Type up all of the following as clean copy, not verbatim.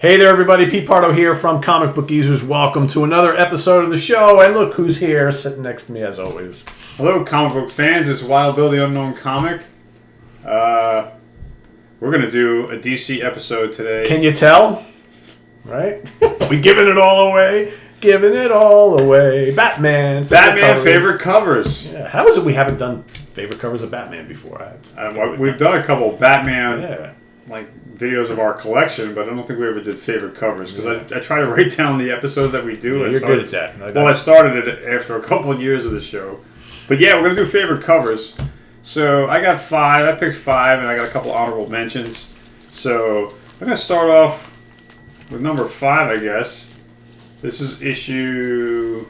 Hey there, everybody. Pete Pardo here from Comic Book Geezers. Welcome to another episode of the show. And look who's here, sitting next to me as always. Hello, comic book fans. It's Wild Bill, the Unknown Comic. We're going to do a DC episode today. Can you tell? Right? We giving it all away. Giving it all away. Batman. Favorite covers. Yeah. How is it we haven't done favorite covers of Batman before? We've done a couple of Batman videos of our collection, but I don't think we ever did favorite covers because I try to write down the episodes that we do. Yeah, you're good at that. I started it after a couple of years of the show. But yeah, we're going to do favorite covers. So I got 5. I picked 5, and I got a couple honorable mentions. So I'm going to start off with number 5, I guess. This is issue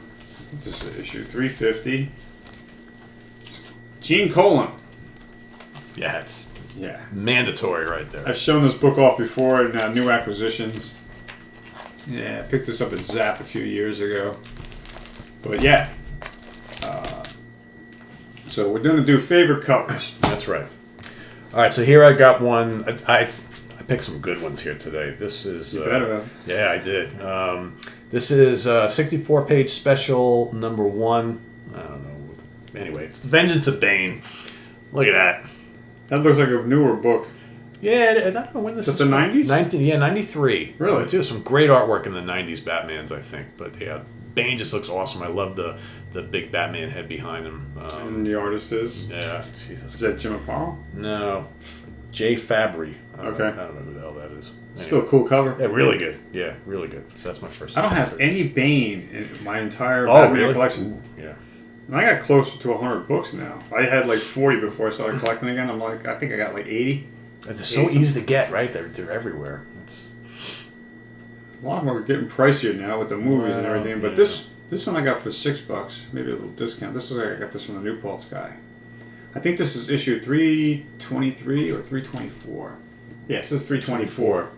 350. Gene Colan. Yeah, it's mandatory right there. I've shown this book off before in new acquisitions. Yeah, I picked this up at Zap a few years ago. But yeah. So we're going to do favorite covers. That's right. All right, so here I got one. I picked some good ones here today. This is... You better have. Yeah, I did. This is 64-page special number 1. I don't know. Anyway, it's Vengeance of Bane. Look at that. That looks like a newer book. Yeah, I don't know when this is. Is it the 90s? 93. Really? There's some great artwork in the 90s Batmans, I think. But yeah, Bane just looks awesome. I love the big Batman head behind him. And the artist is? Yeah. Jesus. Is that Jim Aparo? No. Jay Fabry. Okay. I don't know who the hell that is. Anyway. Still a cool cover. Yeah, really good. Yeah, really good. So that's my first. I don't have any Bane in my entire Batman collection. Ooh, yeah. And I got closer to 100 books now. I had like 40 before I started collecting again. I think I got like 80. They're so easy to get, right? They're everywhere. A lot of them are getting pricier now with the movies and everything. But this one I got for $6, maybe a little discount. This is like I got this from the New Paltz guy. I think this is issue 323 or 324. Yes, this is 324.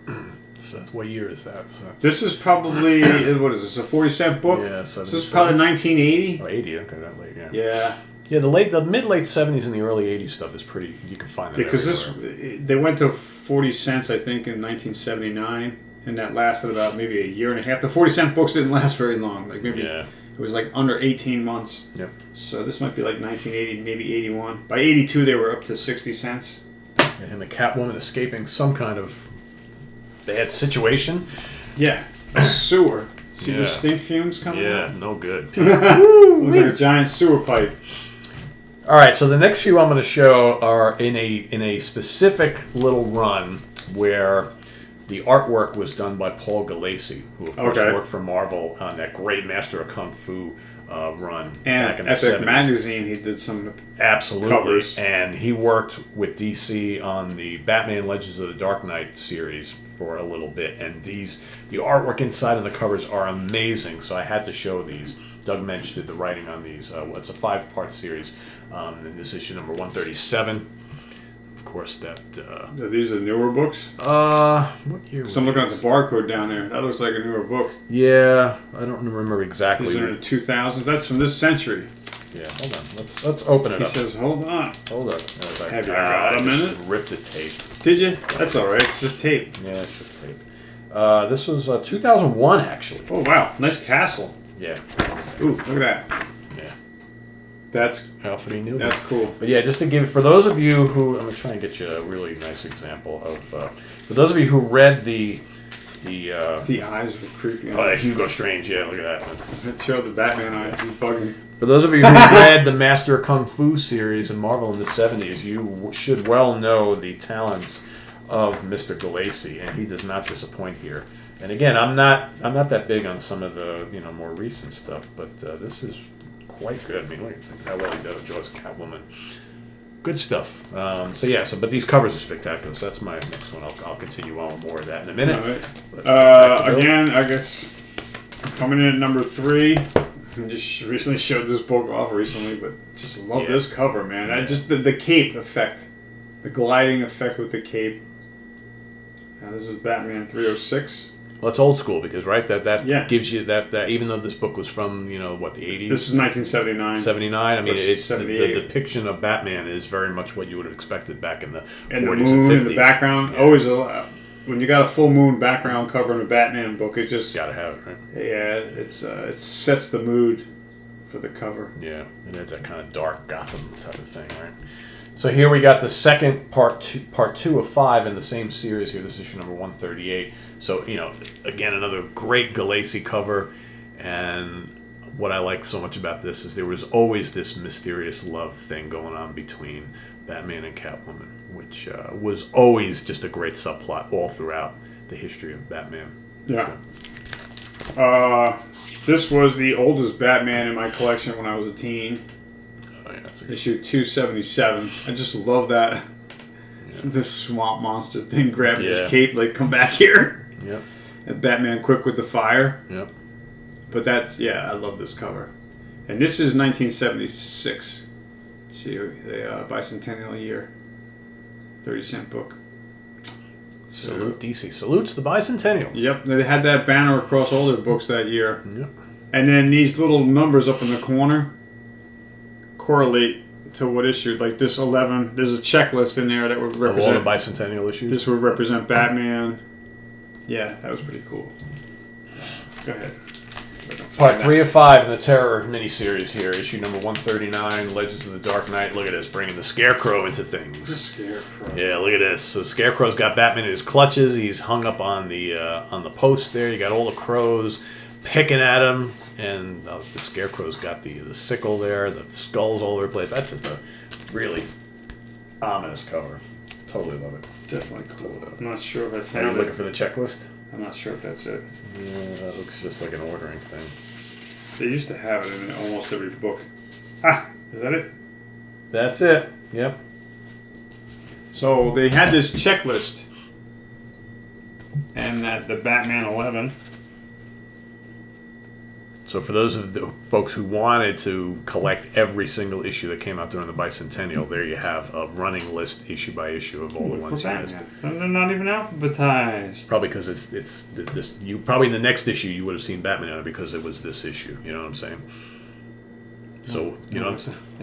So what year is that? So this is probably, what is this, a 40-cent book? Yeah, so this is probably 1980. Oh, 80, okay, that late, yeah. Yeah. Yeah, the mid-late 70s and the early 80s stuff is pretty, you can find that because they went to 40 cents, I think, in 1979, and that lasted about maybe a year and a half. The 40-cent books didn't last very long. Like maybe it was like under 18 months. Yep. So this might be like 1980, maybe 81. By 82, they were up to 60 cents. And the Catwoman escaping some kind of bad situation. Yeah, a sewer. See the stink fumes coming out? Yeah, no good. Looks like a giant sewer pipe. All right, so the next few I'm going to show are in a specific little run where the artwork was done by Paul Gulacy, who of course worked for Marvel on that great Master of Kung Fu run back in the 70s. Epic Magazine, he did some covers. And he worked with DC on the Batman Legends of the Dark Knight series for a little bit. And the artwork inside and the covers are amazing, so I had to show these. Doug Mensch did the writing on these. It's a 5-part series. And this issue number 137. Of course, these are newer books? What year was I'm looking at the barcode down there. That looks like a newer book. Yeah, I don't remember exactly. These are in the 2000s. That's from this century. Yeah, hold on. Let's open it up. He says, hold on. Hold on. Have you got a minute? Ripped the tape. Did you? That's all right. It's just tape. Yeah, it's just tape. This was 2001, actually. Oh, wow. Nice castle. Yeah. Ooh, look at that. Yeah. That's Alfred E. Newman. That's cool. But yeah, just to give, for those of you who, I'm going to try and get you a really nice example of, for those of you who read the eyes were creepy. Hugo Strange, yeah, look at that. It showed the Batman eyes. He's bugging. For those of you who read the Master of Kung Fu series in Marvel in the 70s, you should well know the talents of Mr. Gulacy, and he does not disappoint here. And again, I'm not that big on some of the more recent stuff, but this is quite good. I mean, look how well he draws Catwoman. Good stuff. But these covers are spectacular. So that's my next one. I'll continue on with more of that in a minute. All right. Again, I guess coming in at number 3. I just recently showed this book off recently, but just love this cover, man. I just the cape effect, the gliding effect with the cape. Now this is Batman 306. Well, it's old school because that gives you that even though this book was from the 80s. This is 1979. 79. I mean, it's the depiction of Batman is very much what you would have expected back in the 40s and 50s. In the background, always when you got a full moon background cover in a Batman book, it just Gotta have it, right? yeah, it sets the mood for the cover. Yeah, and it's that kind of dark Gotham type of thing, right? So here we got the second part two of 5 in the same series here. This is issue number 138. So, again, another great Galassi cover. And what I like so much about this is there was always this mysterious love thing going on between Batman and Catwoman, which was always just a great subplot all throughout the history of Batman. Yeah. So. This was the oldest Batman in my collection when I was a teen. Oh, yeah, that's Issue 277. I just love that. Yeah. This swamp monster thing grabbing his cape, like, come back here. Yep. And Batman quick with the fire. Yep. But I love this cover. And this is 1976. See, the Bicentennial year. 30-cent book. Salute DC. Salutes the Bicentennial. Yep, they had that banner across all their books that year. Yep. And then these little numbers up in the corner correlate to what issue. Like this 11, there's a checklist in there that would represent... Of all the Bicentennial issues? This would represent Batman. Yeah, that was pretty cool. Go ahead. Part 3 of 5 in the Terror miniseries here. Issue number 139, Legends of the Dark Knight. Look at this, bringing the Scarecrow into things. The Scarecrow. Yeah, look at this. So Scarecrow's got Batman in his clutches. He's hung up on the post there. You got all the crows picking at him, and the Scarecrow's got the sickle there. The skulls all over the place. That's just a really ominous cover. Totally love it. Definitely cool. I'm not sure if I Are you found it. looking for the checklist? I'm not sure if that's it. Yeah, that looks just like an ordering thing. They used to have it in almost every book. Ah, is that it? That's it. Yep. So they had this checklist, and that the Batman 11. So for those of the folks who wanted to collect every single issue that came out during the Bicentennial, there you have a running list issue by issue of all the ones you missed. And they're not even alphabetized. Probably because it's this. You probably in the next issue you would have seen Batman on it because it was this issue. You know what I'm saying? So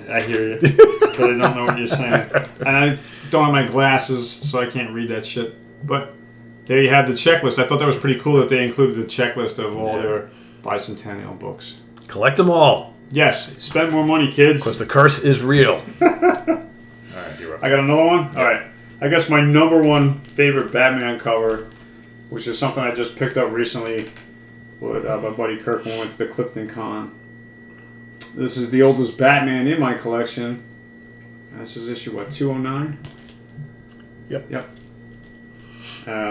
I hear you, but I don't know what you're saying, and I don't have my glasses, so I can't read that shit. But there you have the checklist. I thought that was pretty cool that they included the checklist of all their Bicentennial books. Collect them all. Yes, spend more money, kids. Because the curse is real. All right, you're up. I got another one? Yeah. All right. I guess my number one favorite Batman cover, which is something I just picked up recently with my buddy Kirk when we went to the Clifton Con. This is the oldest Batman in my collection. This is issue, 209? Yep.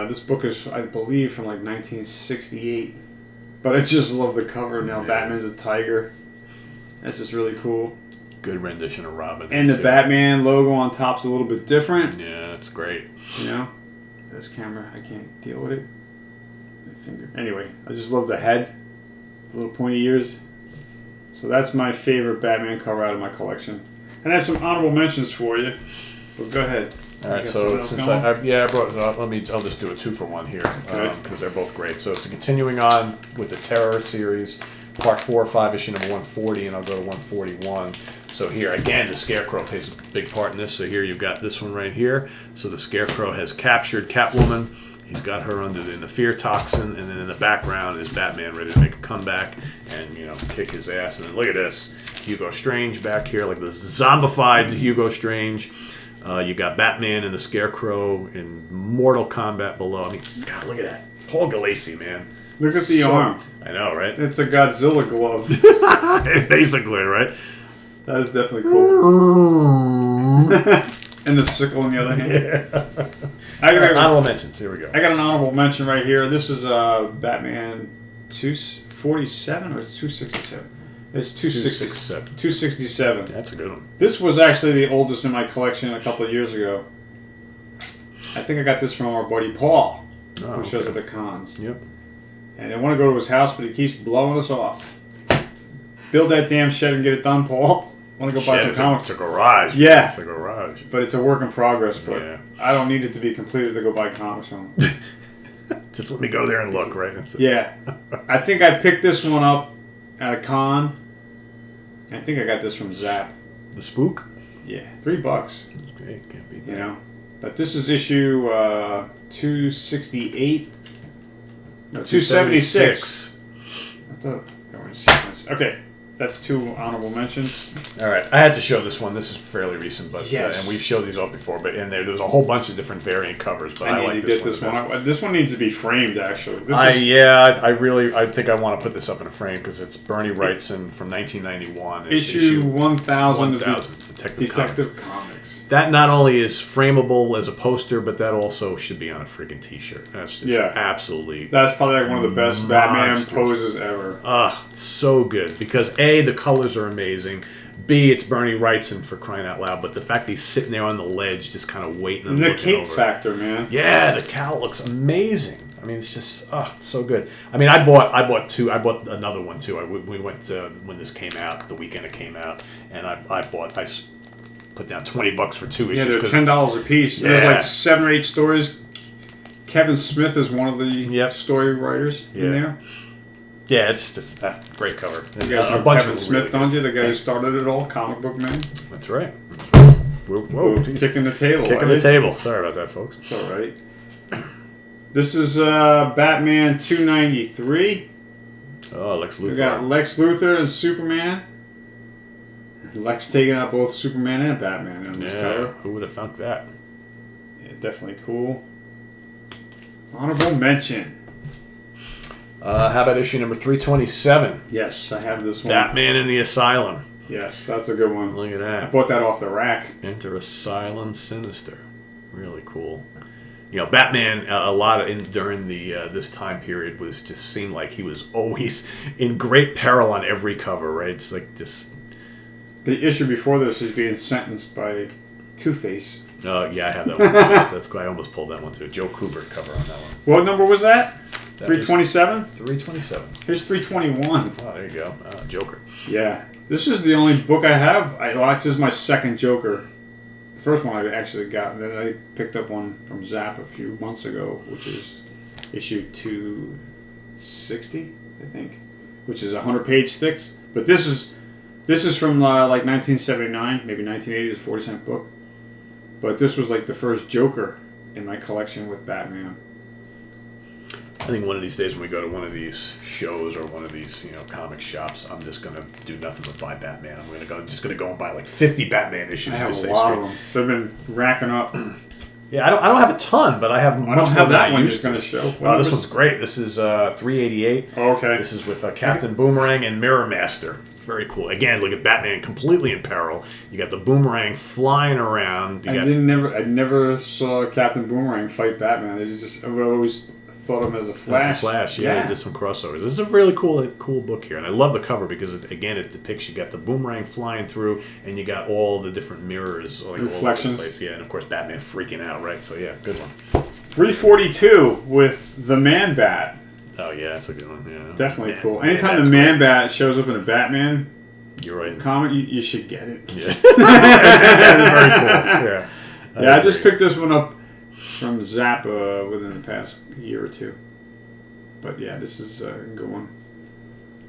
This book is, I believe, from like 1968. But I just love the cover. Now Batman's a tiger. That's just really cool. Good rendition of Robin. And the Batman logo on top's a little bit different. Yeah, it's great. You know? This camera, I can't deal with it. My finger. Anyway, I just love the head. The little pointy ears. So that's my favorite Batman cover out of my collection. And I have some honorable mentions for you. But go ahead. All right, so since I brought it up, I'll just do a 2-for-1 here because they're both great. So it's continuing on with the Terror series, part 4 or 5, issue number 140, and I'll go to 141. So here again, the Scarecrow plays a big part in this. So here you've got this one right here. So the Scarecrow has captured Catwoman. He's got her under the fear toxin, and then in the background is Batman ready to make a comeback and kick his ass. And then look at this, Hugo Strange back here, like this zombified Hugo Strange. You got Batman and the Scarecrow in mortal combat below. I mean, God, look at that. Paul Galassi, man. Look at the arm. I know, right? It's a Godzilla glove. Basically, right? That is definitely cool. And the sickle on the other hand. Yeah. Honorable mentions. Here we go. I got an honorable mention right here. This is Batman 247 or 267? It's 267. 267. That's a good one. This was actually the oldest in my collection a couple of years ago. I think I got this from our buddy Paul, who shows up at cons. Yep. And I want to go to his house, but he keeps blowing us off. Build that damn shed and get it done, Paul. I want to go buy some comics. It's a garage. Yeah. It's a garage. But it's a work in progress, but I don't need it to be completed to go buy comics from him. Just let me go there and look, right? Yeah. I think I picked this one up at a con. I think I got this from Zap. The Spook? Yeah. $3. Okay, can't beat that. You know? But this is issue 268. No, 276. I thought they were in sequence. Okay, that's 2 honorable mentions. All right, I had to show this one. This is fairly recent, but Yes. and we've showed these off before. But in there's a whole bunch of different variant covers. But I need like to this get one. this the one. best. This one needs to be framed, actually. I think I want to put this up in a frame because it's Bernie Wrightson from 1991. Issue 1000 of Detective Comics. That not only is frameable as a poster, but that also should be on a freaking T-shirt. That's just absolutely. That's probably like one of the best Batman poses ever. So good because A, the colors are amazing. B, it's Bernie Wrightson for crying out loud. But the fact that he's sitting there on the ledge, just kind of waiting and looking the cape over. factor, man. Yeah, the cowl looks amazing. I mean, it's just so good. I mean, I bought 2. I bought another one too. We went when this came out, the weekend it came out, and I put down $20 for 2 issues. Yeah, they're $10 a piece. Yeah. There's like 7 or 8 stories. Kevin Smith is one of the story writers in there. Yeah, it's just a great cover. You guys know Kevin Smith, don't you? The guy who started it all, comic book man. That's right. Whoa, kicking the table. Kicking the table. Sorry about that, folks. It's all right. This is Batman 293. Oh, Lex Luthor. We got Lex Luthor and Superman. Lex taking out both Superman and Batman on this cover. Who would have thunk that? Yeah, definitely cool. Honorable mention. How about issue number 327? Yes, I have this one. Batman in the Asylum. Yes, that's a good one. Look at that. I bought that off the rack. Enter Asylum Sinister. Really cool. You know, Batman during the this time period seemed like he was always in great peril on every cover, right? It's like just. The issue before this is being sentenced by Two-Face. Yeah, I have that one too. That's cool. I almost pulled that one too. Joe Kubert cover on that one. What number was that? 327? 327. Here's 321. Oh, there you go. Joker. Yeah. This is the only book I have. This is my second Joker. The first one I actually got. Then I picked up one from Zap a few months ago, which is issue 260, I think, which is 100-page thick. But this is from like 1979, maybe 1980. It's a 40-cent book. But this was like the first Joker in my collection with Batman. I think one of these days when we go to one of these shows or one of these, comic shops, I'm just gonna do nothing but buy Batman. I'm just gonna go and buy like 50 Batman issues. I have a lot of them. They've been racking up. Yeah, I don't have a ton, but I have. I don't have that one. You're going to show. Oh, this one's great. This is 388. Oh, okay. This is with Captain Boomerang and Mirror Master. Very cool. Again, look at Batman completely in peril. You got the boomerang flying around. I never saw Captain Boomerang fight Batman. I always thought of him as a Flash. As a Flash, yeah. He did some crossovers. This is a really cool book here, and I love the cover because it depicts you got the boomerang flying through, and you got all the different mirrors, like reflections. All over the place. Yeah, and of course Batman freaking out, right? So yeah, good one. 342 with the Man Bat. Oh yeah, that's a good one. Yeah, definitely cool. Anytime the Man Bat shows up in a Batman, you're right. Comic, you should get it. Yeah, very cool. Yeah, I just picked this one up from Zappa within the past year or two. But yeah, this is a good one.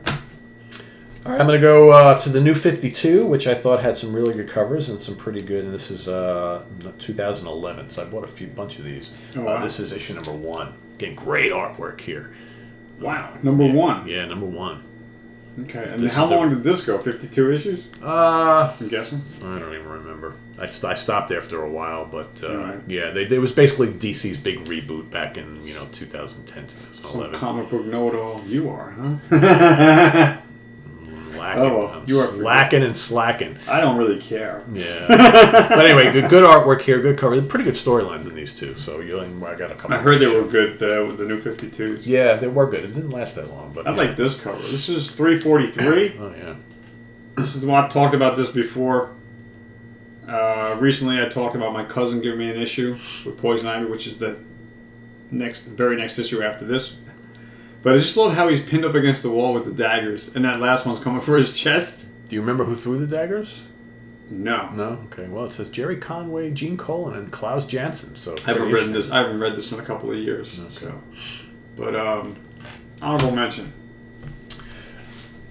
All right, I'm going to go to the New 52, which I thought had some really good covers and some pretty good. And this is 2011, so I bought a bunch of these. Oh, wow. This is issue number 1. Again, great artwork here. Wow, number 1. Yeah, number 1. Okay, and how long did this go? 52 issues? I'm guessing. I don't even remember. I stopped after a while, but right. yeah, they was basically DC's big reboot back in 2010, 2011. Some comic book know-it-all you are, huh? Lacking. You are lacking and slacking. I don't really care. Yeah, but anyway, good artwork here, good cover, pretty good storylines in these two. So I got a couple. I heard they were good with the New 52s. Yeah, they were good. It didn't last that long, but I like this cover. This is 343. Oh yeah. This is the one I've talked about this before. Recently, I talked about my cousin giving me an issue with Poison Ivy, which is the very next issue after this. But I just love how he's pinned up against the wall with the daggers, and that last one's coming for his chest. Do you remember who threw the daggers? No. No? Okay. Well, it says Jerry Conway, Gene Colan, and Klaus Janson. So I haven't read this in a couple of years. Okay. So. But honorable mention.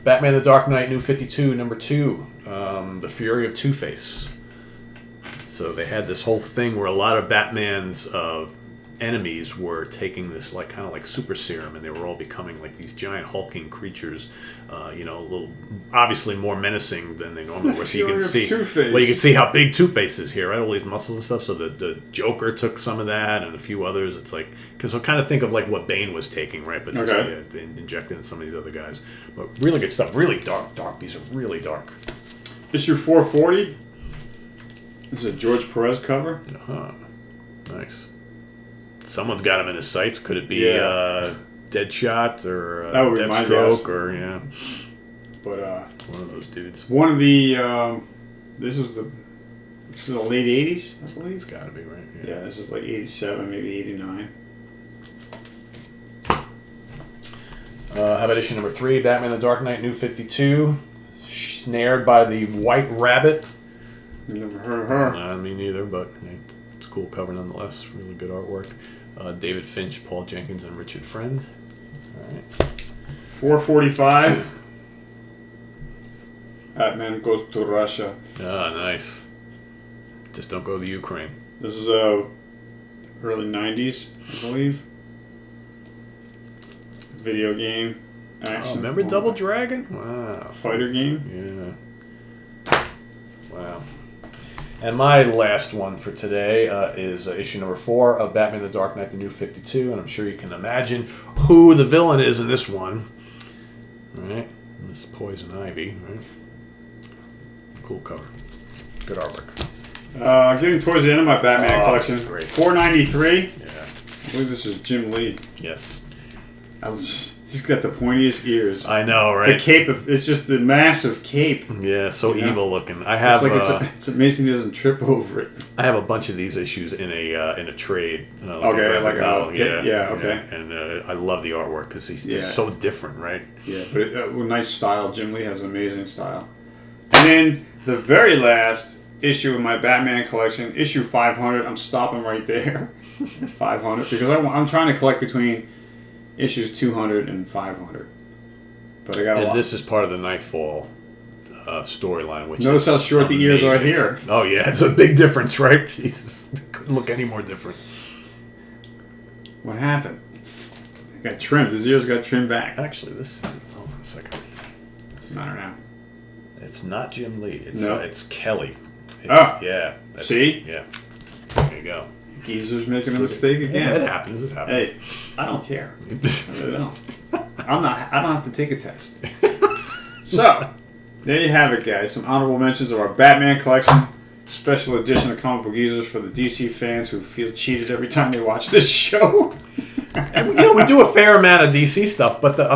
Batman: The Dark Knight, New 52, number 2, The Fury of Two-Face. So So they had this whole thing where a lot of Batman's enemies were taking this like kind of like super serum, and they were all becoming like these giant hulking creatures, a little obviously more menacing than they normally were. So you can see, Two-Face. well, you can see how big Two-Face is here, right? All these muscles and stuff. So the Joker took some of that, and a few others. It's like, because I kind of think of like what Bane was taking, right? But just injected in some of these other guys. But really good stuff. Really dark. These are really dark. Issue 440. This is a George Perez cover. Nice. Someone's got him in his sights. Could it be Deadshot or that would be my guess. Deathstroke or But one of those dudes. One of the this is the late 80s, I believe. It's got to be right. Yeah, this is like 87, maybe 89. How about issue number 3, Batman the Dark Knight, New 52, snared by the White Rabbit. Never heard of her. Me neither, but it's a cool cover nonetheless. Really good artwork. David Finch, Paul Jenkins, and Richard Friend. All right. 445. Batman goes to Russia. Nice. Just don't go to the Ukraine. This is early 90s, I believe. Video game. Action. Remember Double Dragon? Wow. Fighter game? Yeah. Wow. And my last one for today is issue number 4 of Batman the Dark Knight, the New 52. And I'm sure you can imagine who the villain is in this one. All right. This Poison Ivy. Right? Cool cover. Good artwork. Getting towards the end of my Batman collection. That's great. 493. Yeah. I believe this is Jim Lee. Yes. He's got the pointiest ears. I know, right? The cape, it's just the massive cape. Yeah, so evil looking. I have. It's amazing he doesn't trip over it. I have a bunch of these issues in a trade. Okay. And I love the artwork because he's just so different, right? Yeah, but nice style. Jim Lee has amazing style. And then the very last issue of my Batman collection, issue 500. I'm stopping right there, 500, because I'm trying to collect between issues 200 and 500. But I got a lot. And this is part of the Nightfall storyline. Which notice how short the ears are here. Oh yeah, it's a big difference, right? Jesus, couldn't look any more different. What happened? It got trimmed. His ears got trimmed back. Actually, hold on a second. Doesn't matter now. It's not Jim Lee. It's Kelly. Yeah. See? Yeah. There you go. Geezer's making a mistake again. Yeah, it happens. Hey, I don't care. I really don't. I don't have to take a test. So, there you have it, guys. Some honorable mentions of our Batman collection. Special edition of Comic Book Geezers for the DC fans who feel cheated every time they watch this show. And, we do a fair amount of DC stuff, but the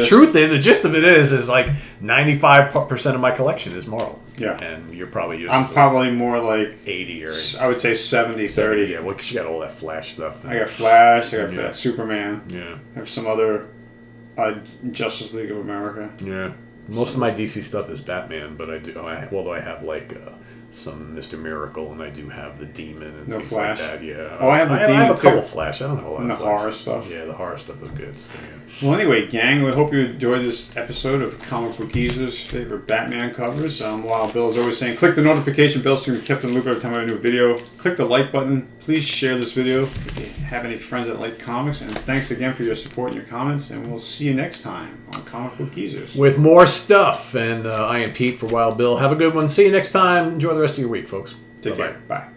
truth is, the gist of it is like 95% of my collection is Marvel. Yeah. And you're probably I'm probably more like 80 or I would say 70-30. Yeah, well, because you got all that Flash stuff. I got Flash, I got Superman. Yeah. I have some other Justice League of America. Yeah. Most of my DC stuff is Batman, but although I have like some Mr. Miracle, and I do have the Demon and things Flash. like that. Yeah. Oh, I have the Demon I have a couple too. Flash. I don't have a lot and of the Flash. horror stuff. Yeah, the horror stuff is good. So, yeah. Well, anyway, gang, we hope you enjoyed this episode of Comic Book Geezer's favorite Batman covers. While Bill is always saying, click the notification bell so you can be kept in the loop every time I do a video. Click the like button. Please share this video if you have any friends that like comics. And thanks again for your support and your comments. And we'll see you next time on Comic Book Geezers. With more stuff. And I am Pete for Wild Bill. Have a good one. See you next time. Enjoy the rest of your week, folks. Take care. Bye.